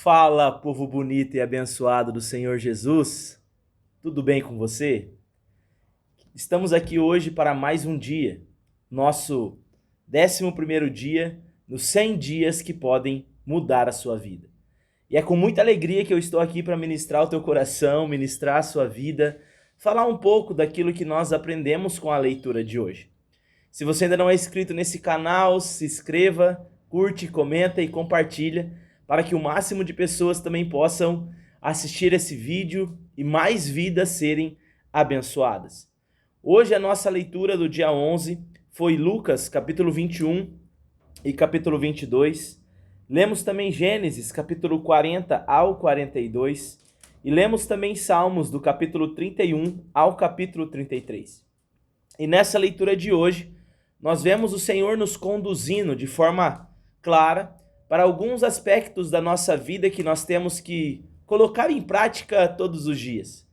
Fala, povo bonito e abençoado do Senhor Jesus. Tudo bem com você? Estamos aqui hoje para mais um dia, nosso 11º dia nos 100 dias que podem mudar a sua vida. E é com muita alegria que eu estou aqui para ministrar o teu coração, ministrar a sua vida, falar um pouco daquilo que nós aprendemos com a leitura de hoje. Se você ainda não é inscrito nesse canal, se inscreva, curte, comenta e compartilha, para que o máximo de pessoas também possam assistir esse vídeo e mais vidas serem abençoadas. Hoje a nossa leitura do dia 11 foi Lucas, capítulo 21 e capítulo 22. Lemos também Gênesis, capítulo 40 ao 42. E lemos também Salmos, do capítulo 31 ao capítulo 33. E nessa leitura de hoje, nós vemos o Senhor nos conduzindo de forma clara para alguns aspectos da nossa vida que nós temos que colocar em prática todos os dias.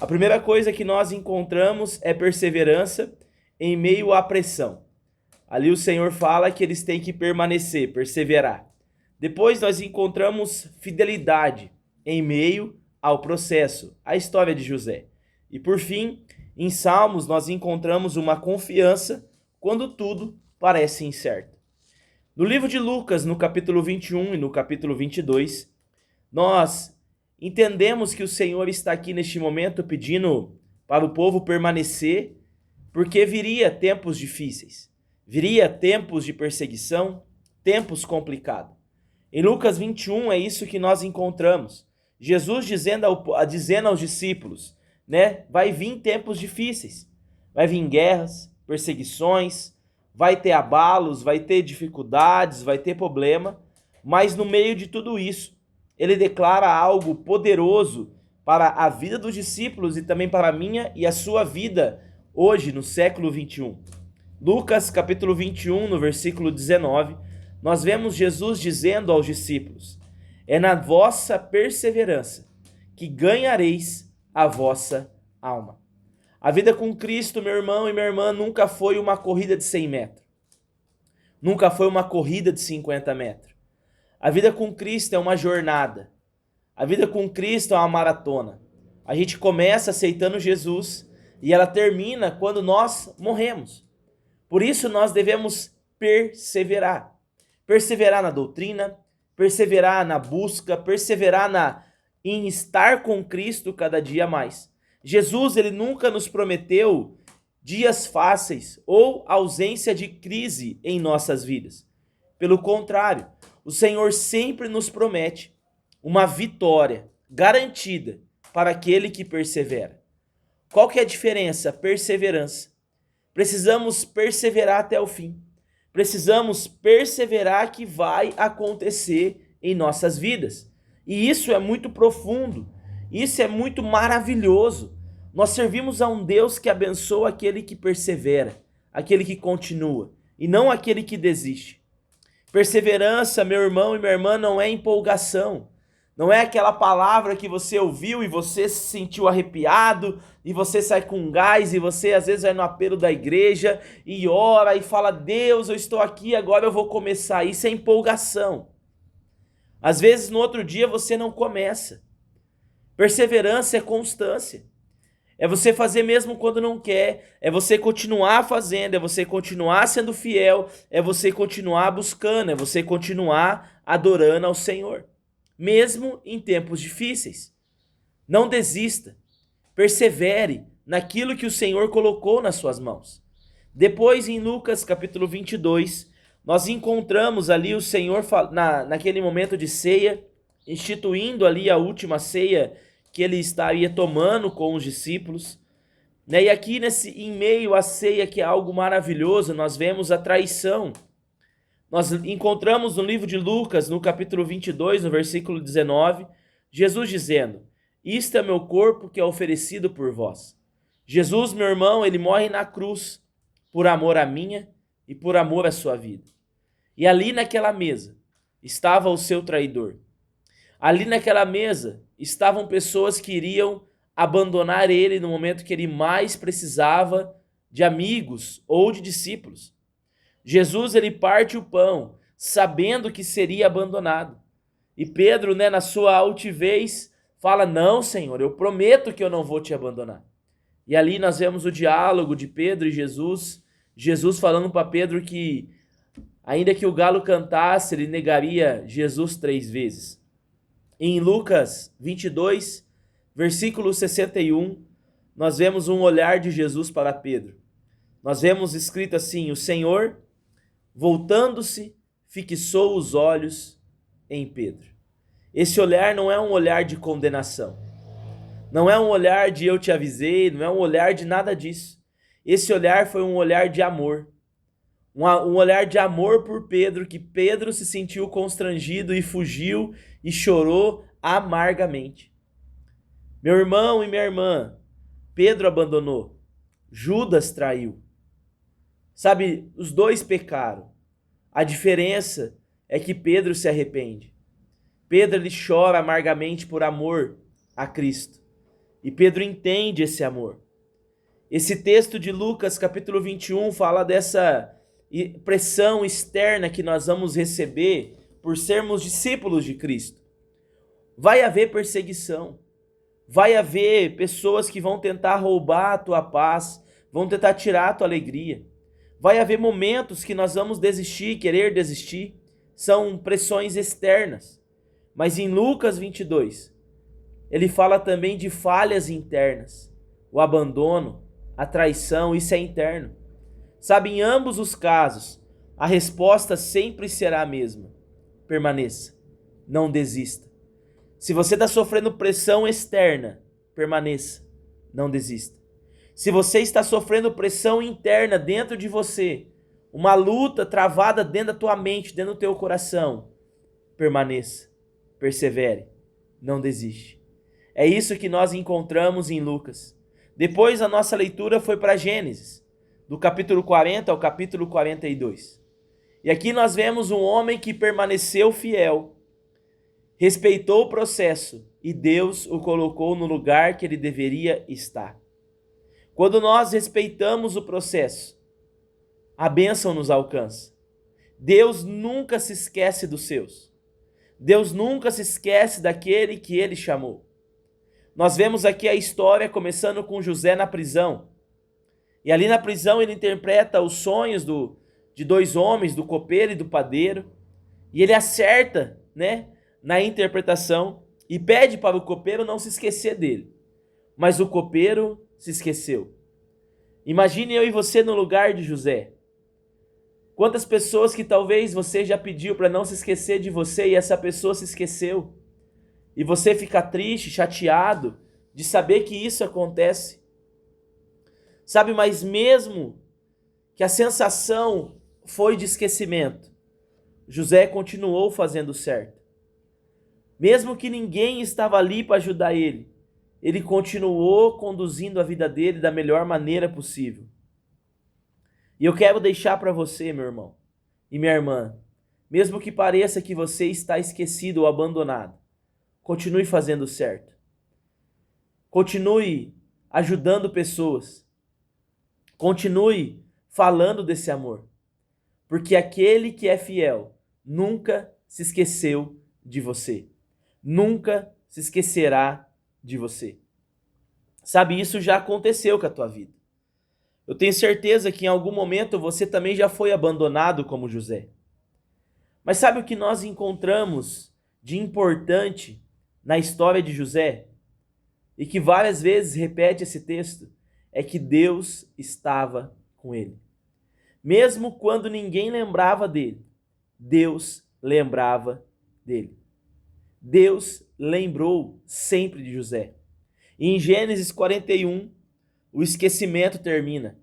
A primeira coisa que nós encontramos é perseverança em meio à pressão. Ali o Senhor fala que eles têm que permanecer, perseverar. Depois nós encontramos fidelidade em meio ao processo, a história de José. E por fim, em Salmos nós encontramos uma confiança quando tudo parece incerto. No livro de Lucas, no capítulo 21 e no capítulo 22, nós entendemos que o Senhor está aqui neste momento pedindo para o povo permanecer, porque viria tempos difíceis, viria tempos de perseguição, tempos complicados. Em Lucas 21 é isso que nós encontramos. Jesus dizendo aos discípulos, vai vir tempos difíceis, vai vir guerras, perseguições, vai ter abalos, vai ter dificuldades, vai ter problema, mas no meio de tudo isso, ele declara algo poderoso para a vida dos discípulos e também para a minha e a sua vida hoje, no século 21. Lucas capítulo 21, no versículo 19, nós vemos Jesus dizendo aos discípulos: é na vossa perseverança que ganhareis a vossa alma. A vida com Cristo, meu irmão e minha irmã, nunca foi uma corrida de 100 metros. Nunca foi uma corrida de 50 metros. A vida com Cristo é uma jornada. A vida com Cristo é uma maratona. A gente começa aceitando Jesus e ela termina quando nós morremos. Por isso nós devemos perseverar. Perseverar na doutrina, perseverar na busca, perseverar em estar com Cristo cada dia mais. Jesus, ele nunca nos prometeu dias fáceis ou ausência de crise em nossas vidas. Pelo contrário, o Senhor sempre nos promete uma vitória garantida para aquele que persevera. Qual que é a diferença? Perseverança. Precisamos perseverar até o fim. Precisamos perseverar que vai acontecer em nossas vidas. E isso é muito profundo. Isso é muito maravilhoso. Nós servimos a um Deus que abençoa aquele que persevera, aquele que continua, e não aquele que desiste. Perseverança, meu irmão e minha irmã, não é empolgação. Não é aquela palavra que você ouviu e você se sentiu arrepiado, e você sai com gás, e você às vezes vai no apelo da igreja e ora e fala: Deus, eu estou aqui, agora eu vou começar. Isso é empolgação. Às vezes no outro dia você não começa. Perseverança é constância. É você fazer mesmo quando não quer, é você continuar fazendo, é você continuar sendo fiel, é você continuar buscando, é você continuar adorando ao Senhor, mesmo em tempos difíceis. Não desista, persevere naquilo que o Senhor colocou nas suas mãos. Depois, em Lucas capítulo 22, nós encontramos ali o Senhor naquele momento de ceia, instituindo ali a última ceia que ele estaria tomando com os discípulos. E aqui em meio à ceia, que é algo maravilhoso, nós vemos a traição. Nós encontramos no livro de Lucas, no capítulo 22, no versículo 19, Jesus dizendo: isto é meu corpo que é oferecido por vós. Jesus, meu irmão, ele morre na cruz por amor à minha e por amor à sua vida. E ali naquela mesa estava o seu traidor. Ali naquela mesa estavam pessoas que iriam abandonar ele no momento que ele mais precisava de amigos ou de discípulos. Jesus, ele parte o pão sabendo que seria abandonado. E Pedro, né, na sua altivez, fala: não, Senhor, eu prometo que eu não vou te abandonar. E ali nós vemos o diálogo de Pedro e Jesus, Jesus falando para Pedro que, ainda que o galo cantasse, ele negaria Jesus 3 vezes. E em Lucas 22, versículo 61, nós vemos um olhar de Jesus para Pedro. Nós vemos escrito assim: o Senhor, voltando-se, fixou os olhos em Pedro. Esse olhar não é um olhar de condenação. Não é um olhar de eu te avisei, não é um olhar de nada disso. Esse olhar foi um olhar de amor. Um olhar de amor por Pedro, que Pedro se sentiu constrangido e fugiu e chorou amargamente. Meu irmão e minha irmã, Pedro abandonou, Judas traiu. Sabe, os dois pecaram. A diferença é que Pedro se arrepende. Pedro ele chora amargamente por amor a Cristo. E Pedro entende esse amor. Esse texto de Lucas capítulo 21 fala dessa pressão externa que nós vamos receber por sermos discípulos de Cristo. Vai haver perseguição. Vai haver pessoas que vão tentar roubar a tua paz, vão tentar tirar a tua alegria. Vai haver momentos que nós vamos desistir, querer desistir. São pressões externas. Mas em Lucas 22, ele fala também de falhas internas. O abandono, a traição, isso é interno. Sabe, em ambos os casos, a resposta sempre será a mesma. Permaneça, não desista. Se você está sofrendo pressão externa, permaneça, não desista. Se você está sofrendo pressão interna dentro de você, uma luta travada dentro da tua mente, dentro do teu coração, permaneça, persevere, não desiste. É isso que nós encontramos em Lucas. Depois a nossa leitura foi para Gênesis, do capítulo 40 ao capítulo 42. E aqui nós vemos um homem que permaneceu fiel, respeitou o processo e Deus o colocou no lugar que ele deveria estar. Quando nós respeitamos o processo, a bênção nos alcança. Deus nunca se esquece dos seus. Deus nunca se esquece daquele que ele chamou. Nós vemos aqui a história começando com José na prisão. E ali na prisão ele interpreta os sonhos de dois homens, do copeiro e do padeiro. E ele acerta, né, na interpretação e pede para o copeiro não se esquecer dele. Mas o copeiro se esqueceu. Imagine eu e você no lugar de José. Quantas pessoas que talvez você já pediu para não se esquecer de você e essa pessoa se esqueceu. E você fica triste, chateado de saber que isso acontece. Sabe, mas mesmo que a sensação foi de esquecimento, José continuou fazendo certo. Mesmo que ninguém estava ali para ajudar ele, ele continuou conduzindo a vida dele da melhor maneira possível. E eu quero deixar para você, meu irmão e minha irmã, mesmo que pareça que você está esquecido ou abandonado, continue fazendo certo. Continue ajudando pessoas. Continue falando desse amor. Porque aquele que é fiel nunca se esqueceu de você. Nunca se esquecerá de você. Sabe, isso já aconteceu com a tua vida. Eu tenho certeza que em algum momento você também já foi abandonado como José. Mas sabe o que nós encontramos de importante na história de José? E que várias vezes repete esse texto? É que Deus estava com ele. Mesmo quando ninguém lembrava dele, Deus lembrava dele. Deus lembrou sempre de José. E em Gênesis 41, o esquecimento termina.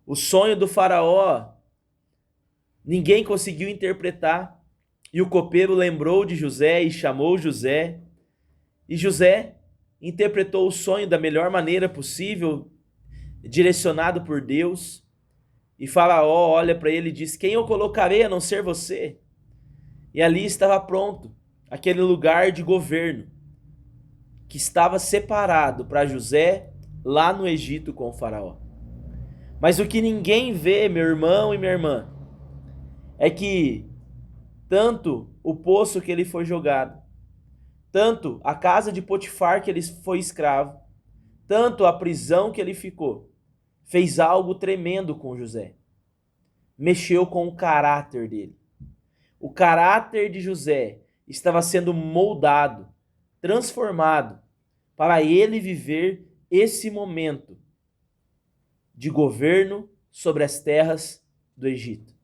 O sonho do faraó, ninguém conseguiu interpretar. E o copeiro lembrou de José e chamou José. E José interpretou o sonho da melhor maneira possível, direcionado por Deus. E Faraó olha para ele e diz: quem eu colocarei a não ser você? E ali estava pronto aquele lugar de governo que estava separado para José lá no Egito com o Faraó. Mas o que ninguém vê, meu irmão e minha irmã, é que tanto o poço que ele foi jogado, tanto a casa de Potifar que ele foi escravo, tanto a prisão que ele ficou, fez algo tremendo com José. Mexeu com o caráter dele. O caráter de José estava sendo moldado, transformado, para ele viver esse momento de governo sobre as terras do Egito.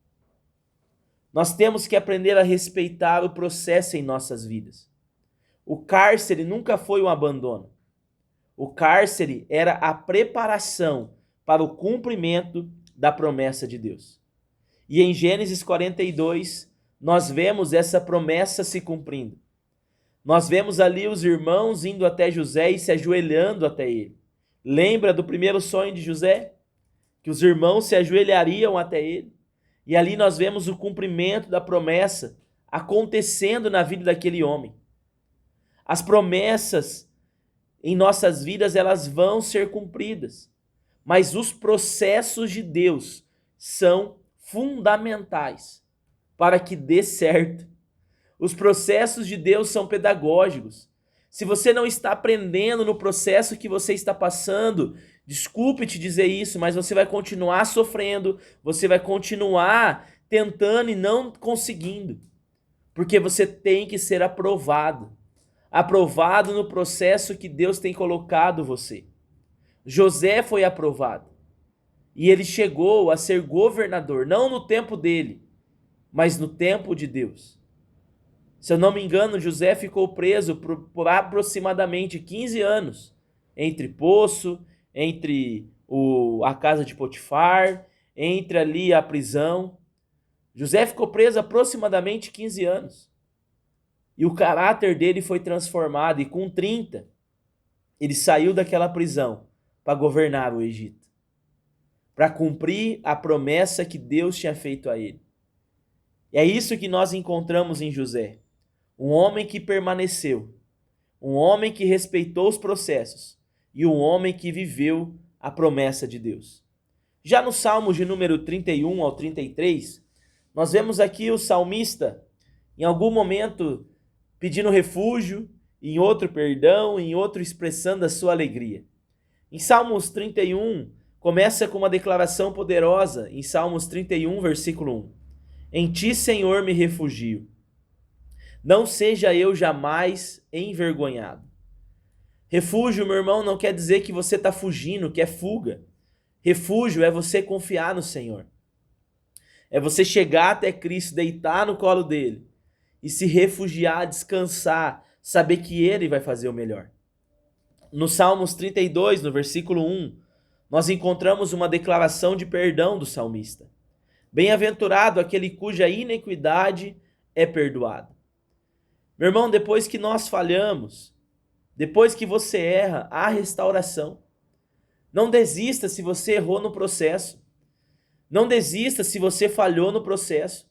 Nós temos que aprender a respeitar o processo em nossas vidas. O cárcere nunca foi um abandono. O cárcere era a preparação para o cumprimento da promessa de Deus. E em Gênesis 42, nós vemos essa promessa se cumprindo. Nós vemos ali os irmãos indo até José e se ajoelhando até ele. Lembra do primeiro sonho de José? Que os irmãos se ajoelhariam até ele. E ali nós vemos o cumprimento da promessa acontecendo na vida daquele homem. As promessas em nossas vidas, elas vão ser cumpridas. Mas os processos de Deus são fundamentais para que dê certo. Os processos de Deus são pedagógicos. Se você não está aprendendo no processo que você está passando, desculpe te dizer isso, mas você vai continuar sofrendo, você vai continuar tentando e não conseguindo. Porque você tem que ser aprovado. Aprovado no processo que Deus tem colocado você. José foi aprovado. E ele chegou a ser governador, não no tempo dele, mas no tempo de Deus. Se eu não me engano, José ficou preso por aproximadamente 15 anos, entre poço, entre a casa de Potifar, entre ali a prisão. José ficou preso aproximadamente 15 anos. E o caráter dele foi transformado, e com 30, ele saiu daquela prisão para governar o Egito, para cumprir a promessa que Deus tinha feito a ele. E é isso que nós encontramos em José. Um homem que permaneceu, um homem que respeitou os processos e um homem que viveu a promessa de Deus. Já no Salmos de número 31 ao 33, nós vemos aqui o salmista, em algum momento, pedindo refúgio, em outro perdão, em outro expressando a sua alegria. Em Salmos 31, começa com uma declaração poderosa, em Salmos 31, versículo 1. Em ti, Senhor, me refugio. Não seja eu jamais envergonhado. Refúgio, meu irmão, não quer dizer que você está fugindo, que é fuga. Refúgio é você confiar no Senhor. É você chegar até Cristo, deitar no colo dele e se refugiar, descansar, saber que ele vai fazer o melhor. No Salmos 32, no versículo 1, nós encontramos uma declaração de perdão do salmista. Bem-aventurado aquele cuja iniquidade é perdoada. Meu irmão, depois que nós falhamos, depois que você erra, há restauração. Não desista se você errou no processo. Não desista se você falhou no processo.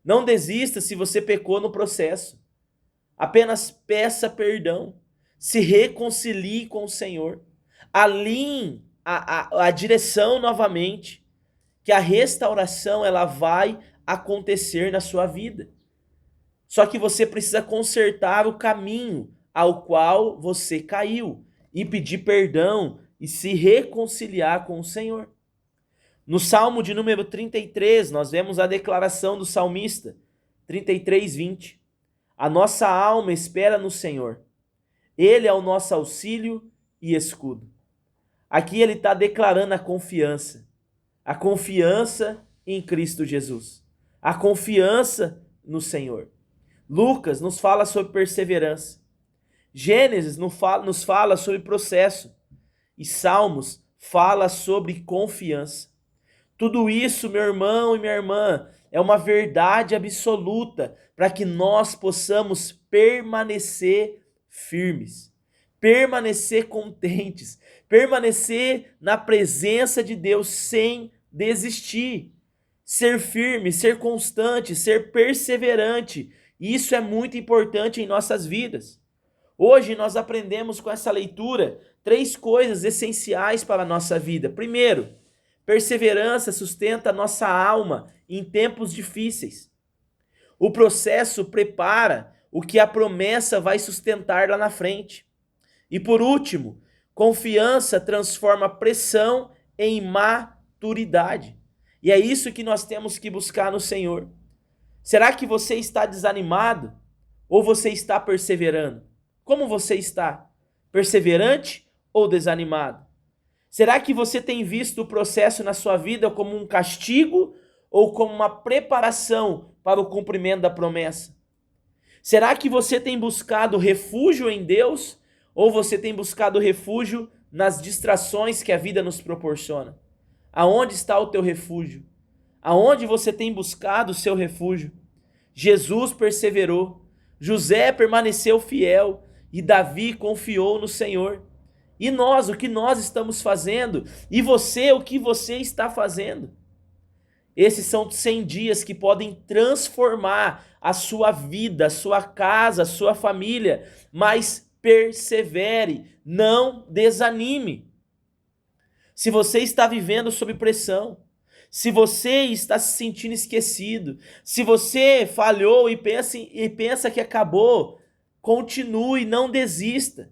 Não desista se você pecou no processo. Apenas peça perdão. Se reconcilie com o Senhor. Alinhe a direção novamente, que a restauração ela vai acontecer na sua vida. Só que você precisa consertar o caminho ao qual você caiu e pedir perdão e se reconciliar com o Senhor. No Salmo de número 33, nós vemos a declaração do salmista, 33, 20. A nossa alma espera no Senhor. Ele é o nosso auxílio e escudo. Aqui ele está declarando a confiança em Cristo Jesus, a confiança no Senhor. Lucas nos fala sobre perseverança. Gênesis nos fala sobre processo. E Salmos fala sobre confiança. Tudo isso, meu irmão e minha irmã, é uma verdade absoluta para que nós possamos permanecer firmes, permanecer contentes, permanecer na presença de Deus sem desistir. Ser firme, ser constante, ser perseverante. Isso é muito importante em nossas vidas. Hoje nós aprendemos com essa leitura 3 coisas essenciais para a nossa vida. Primeiro, perseverança sustenta a nossa alma em tempos difíceis. O processo prepara o que a promessa vai sustentar lá na frente. E por último, confiança transforma pressão em maturidade. E é isso que nós temos que buscar no Senhor. Será que você está desanimado ou você está perseverando? Como você está? Perseverante ou desanimado? Será que você tem visto o processo na sua vida como um castigo ou como uma preparação para o cumprimento da promessa? Será que você tem buscado refúgio em Deus ou você tem buscado refúgio nas distrações que a vida nos proporciona? Aonde está o teu refúgio? Aonde você tem buscado o seu refúgio? Jesus perseverou, José permaneceu fiel e Davi confiou no Senhor. E nós, o que nós estamos fazendo? E você, o que você está fazendo? Esses são 100 dias que podem transformar a sua vida, a sua casa, a sua família, mas persevere, não desanime. Se você está vivendo sob pressão, se você está se sentindo esquecido, se você falhou e pensa que acabou, continue, não desista.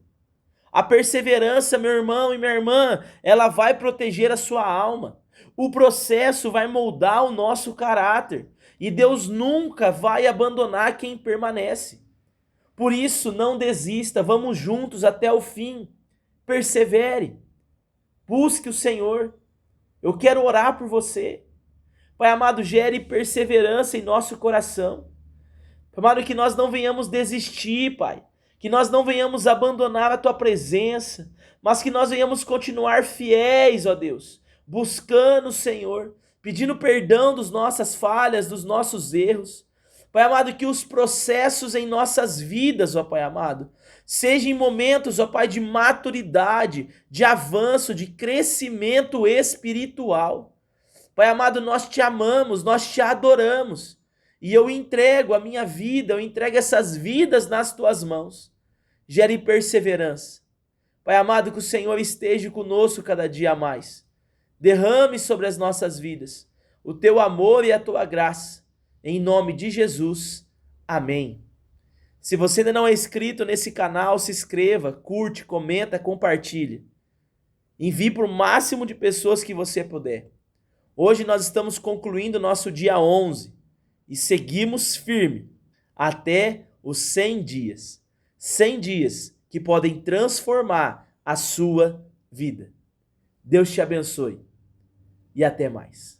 A perseverança, meu irmão e minha irmã, ela vai proteger a sua alma. O processo vai moldar o nosso caráter. E Deus nunca vai abandonar quem permanece. Por isso, não desista, vamos juntos até o fim. Persevere. Busque o Senhor. Eu quero orar por você. Pai amado, gere perseverança em nosso coração. Pai amado, que nós não venhamos desistir, Pai. Que nós não venhamos abandonar a Tua presença, mas que nós venhamos continuar fiéis, ó Deus, buscando o Senhor, pedindo perdão das nossas falhas, dos nossos erros. Pai amado, que os processos em nossas vidas, ó Pai amado, sejam em momentos, ó Pai, de maturidade, de avanço, de crescimento espiritual. Pai amado, nós te amamos, nós te adoramos. E eu entrego a minha vida, eu entrego essas vidas nas tuas mãos. Gere perseverança. Pai amado, que o Senhor esteja conosco cada dia a mais. Derrame sobre as nossas vidas o teu amor e a tua graça. Em nome de Jesus. Amém. Se você ainda não é inscrito nesse canal, se inscreva, curte, comenta, compartilhe. Envie para o máximo de pessoas que você puder. Hoje nós estamos concluindo nosso dia 11. E seguimos firme até os 100 dias. 100 dias que podem transformar a sua vida. Deus te abençoe e até mais.